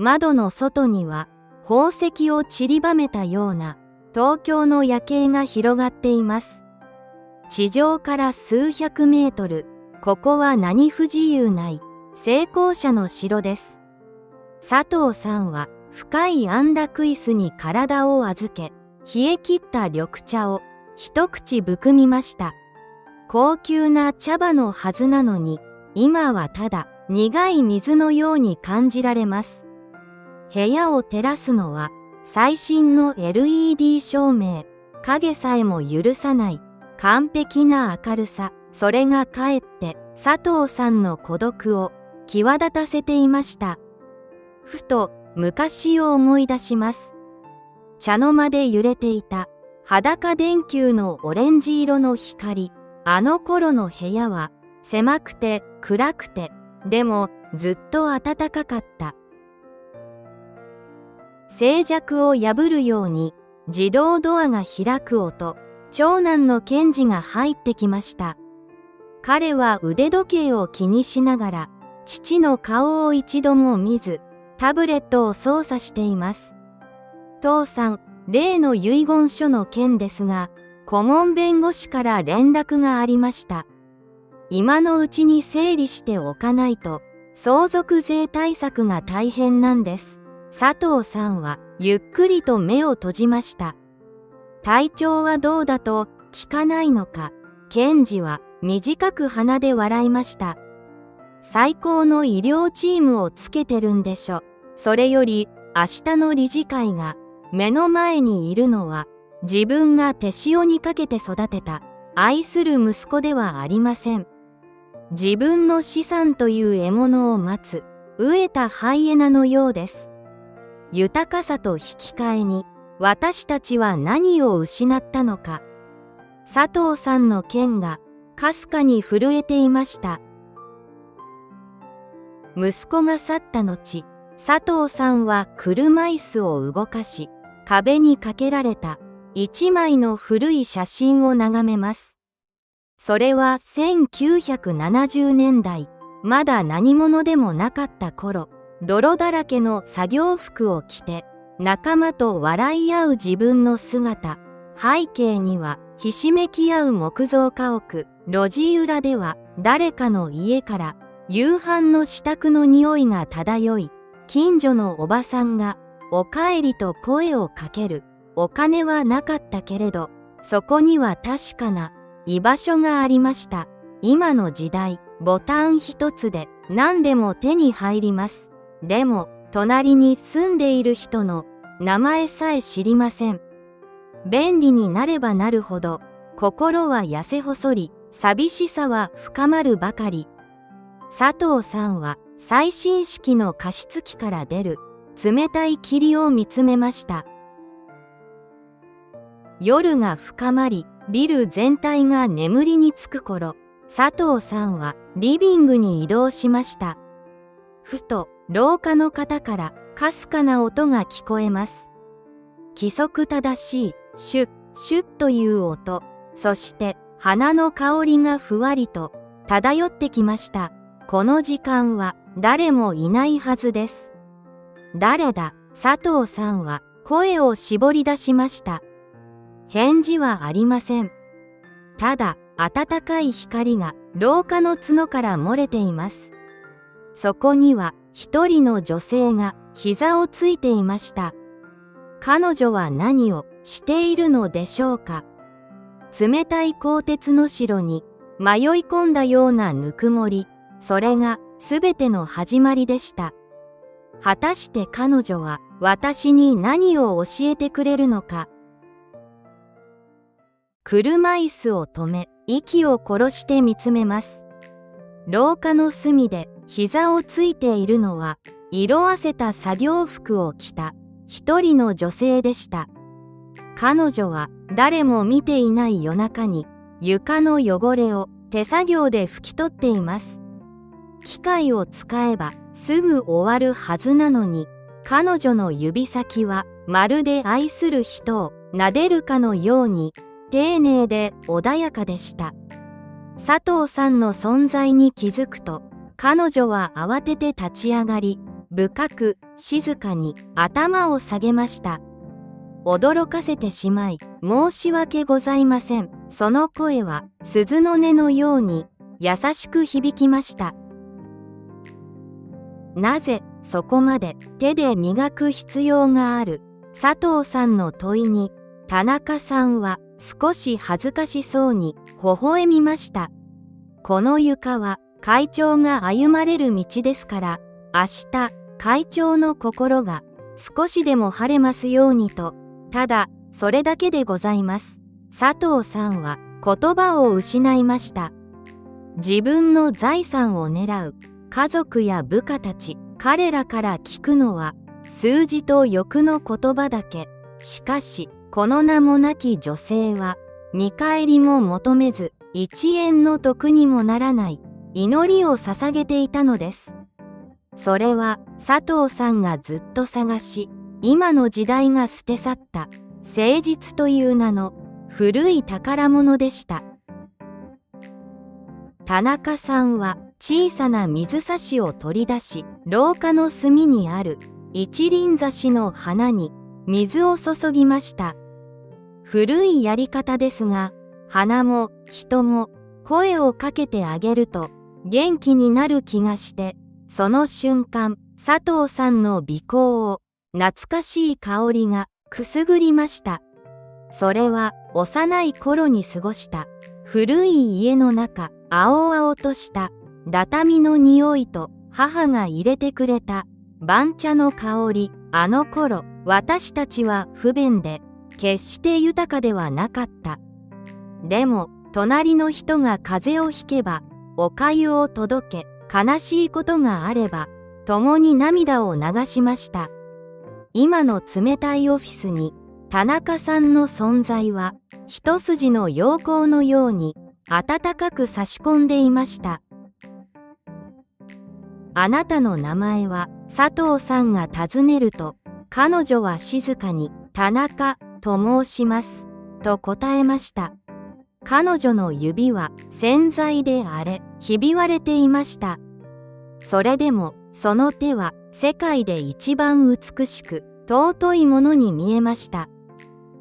窓の外には宝石を散りばめたような東京の夜景が広がっています。地上から数百メートル、ここは何不自由ない成功者の城です。佐藤さんは深いアンダクイスに体を預け、冷え切った緑茶を一口含みました。高級な茶葉のはずなのに、今はただ苦い水のように感じられます。部屋を照らすのは最新の LED 照明、影さえも許さない完璧な明るさ、それがかえって佐藤さんの孤独を際立たせていました。ふと昔を思い出します。茶の間で揺れていた裸電球のオレンジ色の光。あの頃の部屋は狭くて暗くて、でもずっと暖かかった。静寂を破るように自動ドアが開く音、長男の賢治が入ってきました。彼は腕時計を気にしながら、父の顔を一度も見ず、タブレットを操作しています。父さん、例の遺言書の件ですが、顧問弁護士から連絡がありました。今のうちに整理しておかないと、相続税対策が大変なんです。佐藤さんはゆっくりと目を閉じました。体調はどうだと聞かないのか、賢治は短く鼻で笑いました。最高の医療チームをつけてるんでしょ。それより明日の理事会が目の前にいるのは自分が手塩にかけて育てた愛する息子ではありません。自分の資産という獲物を待つ飢えたハイエナのようです。豊かさと引き換えに私たちは何を失ったのか。佐藤さんの剣がかすかに震えていました。息子が去った後、佐藤さんは車椅子を動かし、壁にかけられた一枚の古い写真を眺めます。それは1970年代、まだ何者でもなかった頃、泥だらけの作業服を着て、仲間と笑い合う自分の姿。背景には、ひしめき合う木造家屋、路地裏では誰かの家から夕飯の支度の匂いが漂い、近所のおばさんがおかえりと声をかける。お金はなかったけれど、そこには確かな居場所がありました。今の時代、ボタン一つで何でも手に入ります。でも、隣に住んでいる人の名前さえ知りません。便利になればなるほど、心は痩せ細り、寂しさは深まるばかり。佐藤さんは最新式の加湿器から出る冷たい霧を見つめました。夜が深まり、ビル全体が眠りにつく頃、佐藤さんはリビングに移動しました。ふと廊下の方からかすかな音が聞こえます。規則正しいシュッシュッという音、そして花の香りがふわりと漂ってきました。この時間は誰もいないはずです。誰だ？佐藤さんは声を絞り出しました。返事はありません。ただ暖かい光が廊下の角から漏れています。そこには一人の女性が膝をついていました。彼女は何をしているのでしょうか。冷たい鋼鉄の城に迷い込んだようなぬくもり、それがすべての始まりでした。果たして彼女は私に何を教えてくれるのか。車椅子を止め、息を殺して見つめます。廊下の隅で膝をついているのは、色あせた作業服を着た一人の女性でした。彼女は誰も見ていない夜中に床の汚れを手作業で拭き取っています。機械を使えばすぐ終わるはずなのに、彼女の指先はまるで愛する人を撫でるかのように丁寧で穏やかでした。佐藤さんの存在に気づくと、彼女は慌てて立ち上がり、深く静かに頭を下げました。驚かせてしまい申し訳ございません。その声は鈴の音のように優しく響きました。なぜそこまで手で磨く必要がある？佐藤さんの問いに田中さんは少し恥ずかしそうに微笑みました。この床は会長が歩まれる道ですから、明日会長の心が少しでも晴れますようにと、ただそれだけでございます。佐藤さんは言葉を失いました。自分の財産を狙う家族や部下たち、彼らから聞くのは数字と欲の言葉だけ。しかしこの名もなき女性は見返りも求めず、1円の得にもならない祈りを捧げていたのです。それは佐藤さんがずっと探し、今の時代が捨て去った誠実という名の古い宝物でした。田中さんは小さな水差しを取り出し、廊下の隅にある一輪挿しの花に水を注ぎました。古いやり方ですが、花も人も声をかけてあげると元気になる気がして、その瞬間、佐藤さんの鼻孔を懐かしい香りがくすぐりました。それは幼い頃に過ごした古い家の中、青々とした畳の匂いと母が入れてくれた番茶の香り。あの頃、私たちは不便で決して豊かではなかった。でも隣の人が風邪をひけばお粥を届け、悲しいことがあれば共に涙を流しました。今の冷たいオフィスに田中さんの存在は一筋の陽光のように暖かく差し込んでいました。あなたの名前は？佐藤さんが尋ねると、彼女は静かに田中と申しますと答えました。彼女の指は洗剤で荒れ、ひび割れていました。それでもその手は世界で一番美しく尊いものに見えました。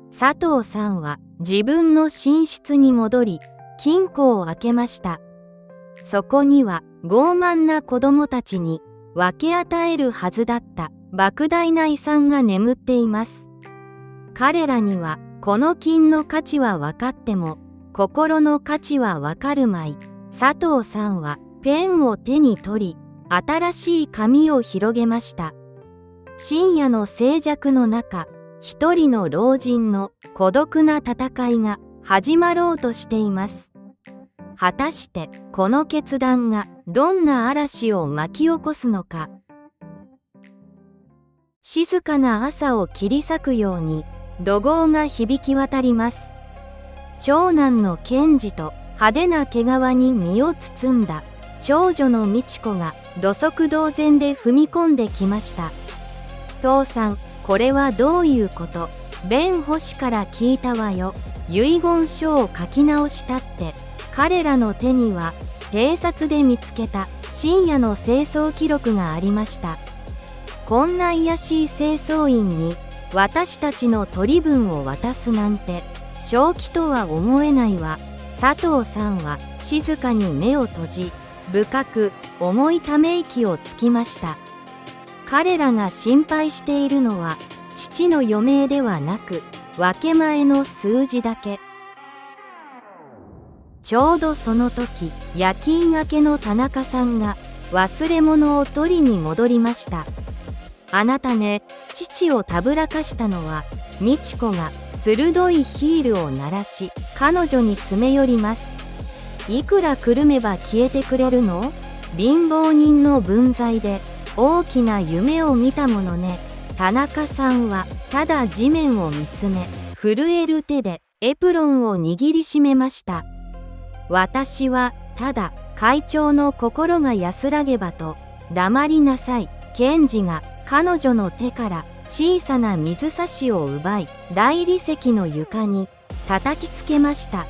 佐藤さんは自分の寝室に戻り、金庫を開けました。そこには傲慢な子供たちに分け与えるはずだった莫大な遺産が眠っています。彼らにはこの金の価値は分かっても、心の価値は分かるまい。佐藤さんはペンを手に取り、新しい紙を広げました。深夜の静寂の中、一人の老人の孤独な戦いが始まろうとしています。果たしてこの決断がどんな嵐を巻き起こすのか。静かな朝を切り裂くように怒号が響き渡ります。長男の賢治と派手な毛皮に身を包んだ長女の美智子が土足同然で踏み込んできました。父さん、これはどういうこと？弁護士から聞いたわよ。遺言書を書き直したって。彼らの手には偵察で見つけた深夜の清掃記録がありました。こんな卑しい清掃員に私たちの取り分を渡すなんて正気とは思えないわ。佐藤さんは静かに目を閉じ、深く重いため息をつきました。彼らが心配しているのは父の余命ではなく、分け前の数字だけ。ちょうどその時、夜勤明けの田中さんが忘れ物を取りに戻りました。あなたね、父をたぶらかしたのは。美智子が鋭いヒールを鳴らし、彼女に詰め寄ります。いくらくるめば消えてくれるの？貧乏人の分際で大きな夢を見たものね。田中さんはただ地面を見つめ、震える手でエプロンを握りしめました。私はただ会長の心が安らげばと。黙りなさい。賢治が彼女の手から小さな水差しを奪い、大理石の床に叩きつけました。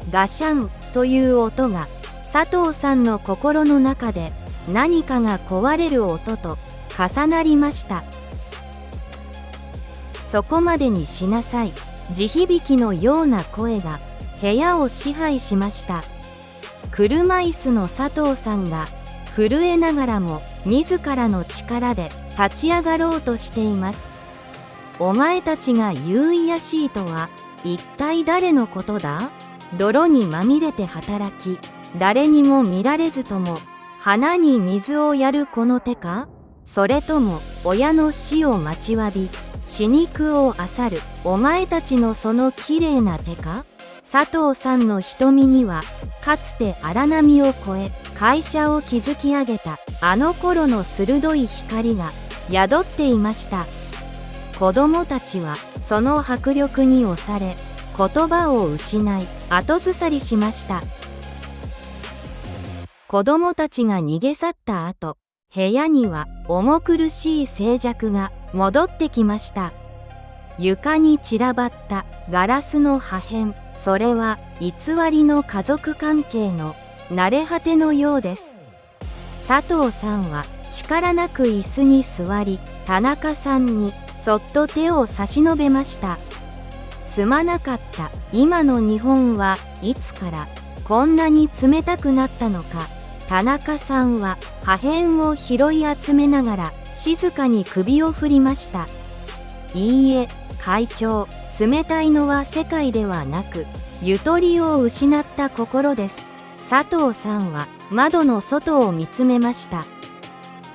ガシャンという音が佐藤さんの心の中で何かが壊れる音と重なりました。そこまでにしなさい。地響きのような声が部屋を支配しました。車椅子の佐藤さんが震えながらも自らの力で立ち上がろうとしています。お前たちが言ういやしいとは一体誰のことだ？泥にまみれて働き、誰にも見られずとも花に水をやるこの手か？それとも親の死を待ちわび死肉を漁るお前たちのそのきれいな手か？佐藤さんの瞳にはかつて荒波を越え会社を築き上げたあの頃の鋭い光が宿っていました。子供たちはその迫力に押され言葉を失い後ずさりしました。子供たちが逃げ去った後、部屋には重苦しい静寂が戻ってきました。床に散らばったガラスの破片、それは偽りの家族関係の慣れ果てのようです。佐藤さんは力なく椅子に座り、田中さんにそっと手を差し伸べました。すまなかった。今の日本はいつからこんなに冷たくなったのか。田中さんは破片を拾い集めながら静かに首を振りました。いいえ、会長、冷たいのは世界ではなく、ゆとりを失った心です。佐藤さんは窓の外を見つめました。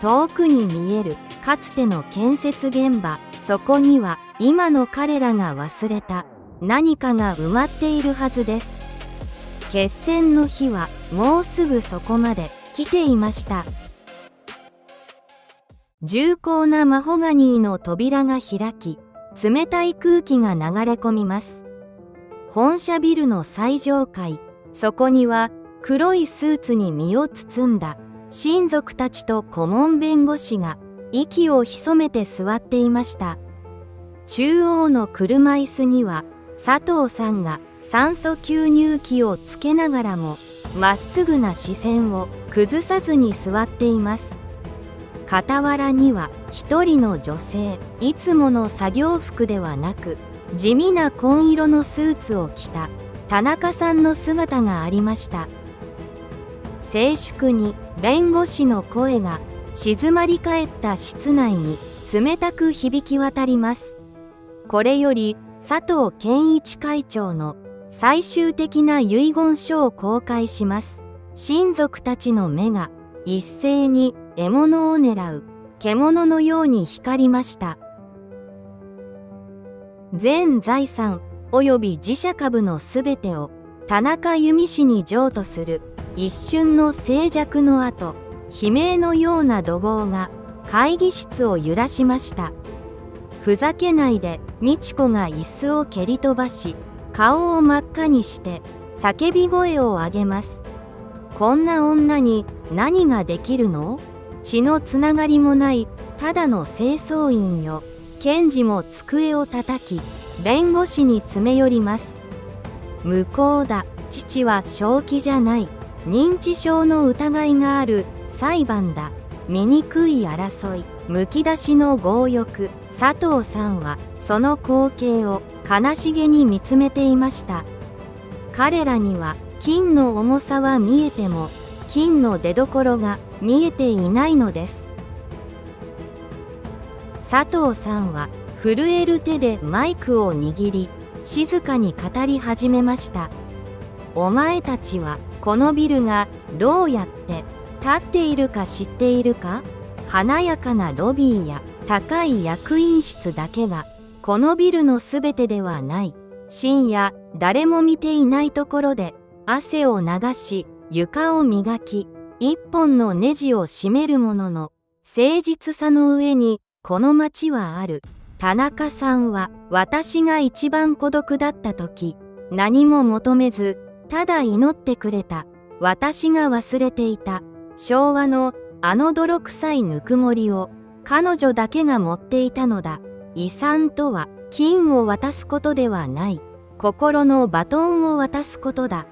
遠くに見えるかつての建設現場、そこには今の彼らが忘れた何かが埋まっているはずです。決戦の日はもうすぐそこまで来ていました。重厚なマホガニーの扉が開き、冷たい空気が流れ込みます。本社ビルの最上階、そこには黒いスーツに身を包んだ親族たちと顧問弁護士が息を潜めて座っていました。中央の車椅子には佐藤さんが酸素吸入器をつけながらもまっすぐな視線を崩さずに座っています。傍らには一人の女性、いつもの作業服ではなく地味な紺色のスーツを着た田中さんの姿がありました。静粛に弁護士の声が静まり返った室内に冷たく響き渡ります。これより佐藤健一会長の最終的な遺言書を公開します。親族たちの目が一斉に獲物を狙う獣のように光りました。全財産及び自社株のすべてを田中由美氏に譲渡する一瞬の静寂の後、悲鳴のような怒号が会議室を揺らしました。ふざけないで。美智子が椅子を蹴り飛ばし、顔を真っ赤にして叫び声を上げます。こんな女に何ができるの？血のつながりもないただの清掃員よ。検事も机を叩き弁護士に詰め寄ります。無効だ。父は正気じゃない。認知症の疑いがある裁判だ。醜い争い、むき出しの強欲。佐藤さんはその光景を悲しげに見つめていました。彼らには金の重さは見えても金の出どころが見えていないのです。佐藤さんは震える手でマイクを握り静かに語り始めました。お前たちはこのビルがどうやって建っているか知っているか？華やかなロビーや高い役員室だけがこのビルのすべてではない。深夜誰も見ていないところで汗を流し床を磨き一本のネジを締めるものの誠実さの上にこの街はある。田中さんは私が一番孤独だった時何も求めずただ祈ってくれた。私が忘れていた昭和のあの泥臭いぬくもりを彼女だけが持っていたのだ。遺産とは金を渡すことではない。心のバトンを渡すことだ。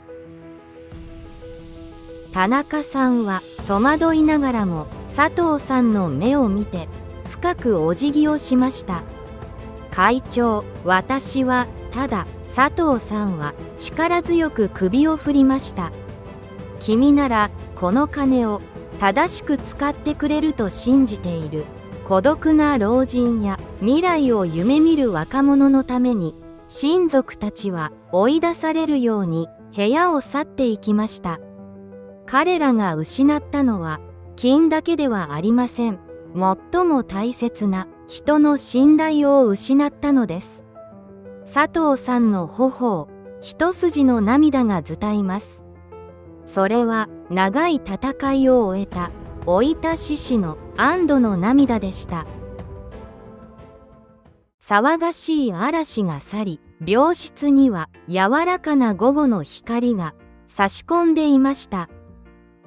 田中さんは戸惑いながらも佐藤さんの目を見て深くお辞儀をしました。会長、私は、ただ、佐藤さんは力強く首を振りました。君なら、この金を正しく使ってくれると信じている。孤独な老人や未来を夢見る若者のために、親族たちは追い出されるように部屋を去っていきました。彼らが失ったのは金だけではありません。最も大切な人の信頼を失ったのです。佐藤さんの頬を一筋の涙が伝います。それは長い戦いを終えた老いた志士の安堵の涙でした。騒がしい嵐が去り、病室には柔らかな午後の光が差し込んでいました。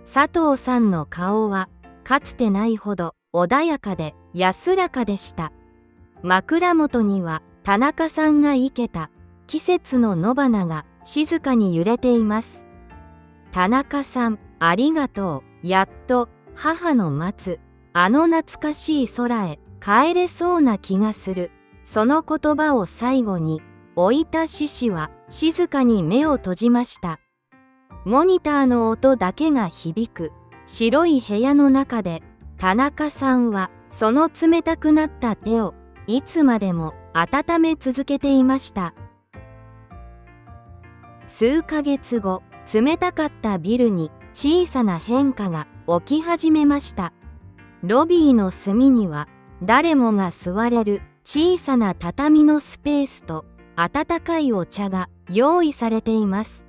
佐藤さんの顔はかつてないほど穏やかで安らかでした。枕元には田中さんが生けた季節の野花が静かに揺れています。田中さん、ありがとう。やっと母の待つあの懐かしい空へ帰れそうな気がする。その言葉を最後に、老いた志士は静かに目を閉じました。モニターの音だけが響く白い部屋の中で、田中さんはその冷たくなった手をいつまでも温め続けていました。数ヶ月後、冷たかったビルに小さな変化が起き始めました。ロビーの隅には誰もが座れる小さな畳のスペースと温かいお茶が用意されています。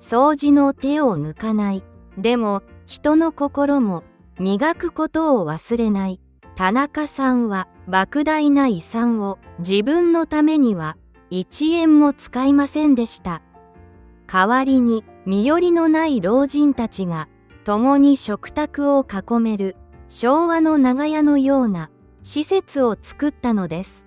掃除の手を抜かない。でも人の心も磨くことを忘れない田中さんは莫大な遺産を自分のためには1円も使いませんでした。代わりに身寄りのない老人たちが共に食卓を囲める昭和の長屋のような施設を作ったのです。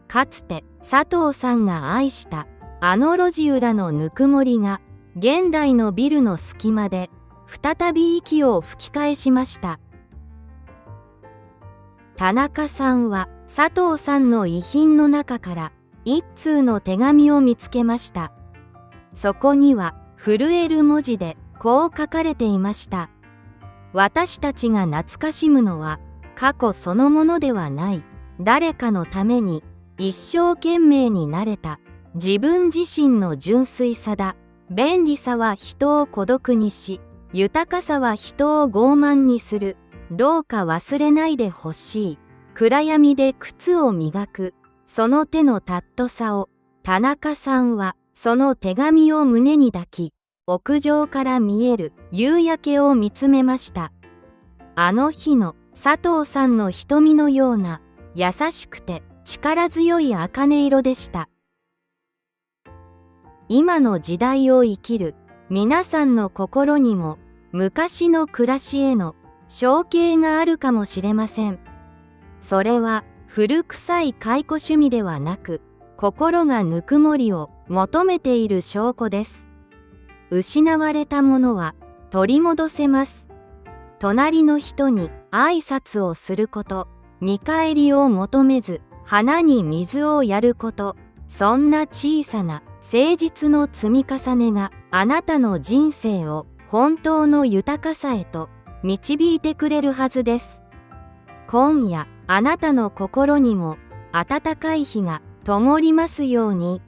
かつて佐藤さんが愛したあの路地裏のぬくもりが現代のビルの隙間で再び息を吹き返しました。田中さんは佐藤さんの遺品の中から一通の手紙を見つけました。そこには震える文字でこう書かれていました。私たちが懐かしむのは過去そのものではない。誰かのために一生懸命になれた自分自身の純粋さだ。便利さは人を孤独にし、豊かさは人を傲慢にする。どうか忘れないでほしい。暗闇で靴を磨くその手の尊さを。田中さんはその手紙を胸に抱き、屋上から見える夕焼けを見つめました。あの日の佐藤さんの瞳のような優しくて力強い茜色でした。今の時代を生きる皆さんの心にも昔の暮らしへの憧憬があるかもしれません。それは古臭い解雇趣味ではなく、心がぬくもりを求めている証拠です。失われたものは取り戻せます。隣の人に挨拶をすること、見返りを求めず花に水をやること、そんな小さな誠実の積み重ねがあなたの人生を本当の豊かさへと導いてくれるはずです。今夜あなたの心にも温かい日が灯りますように。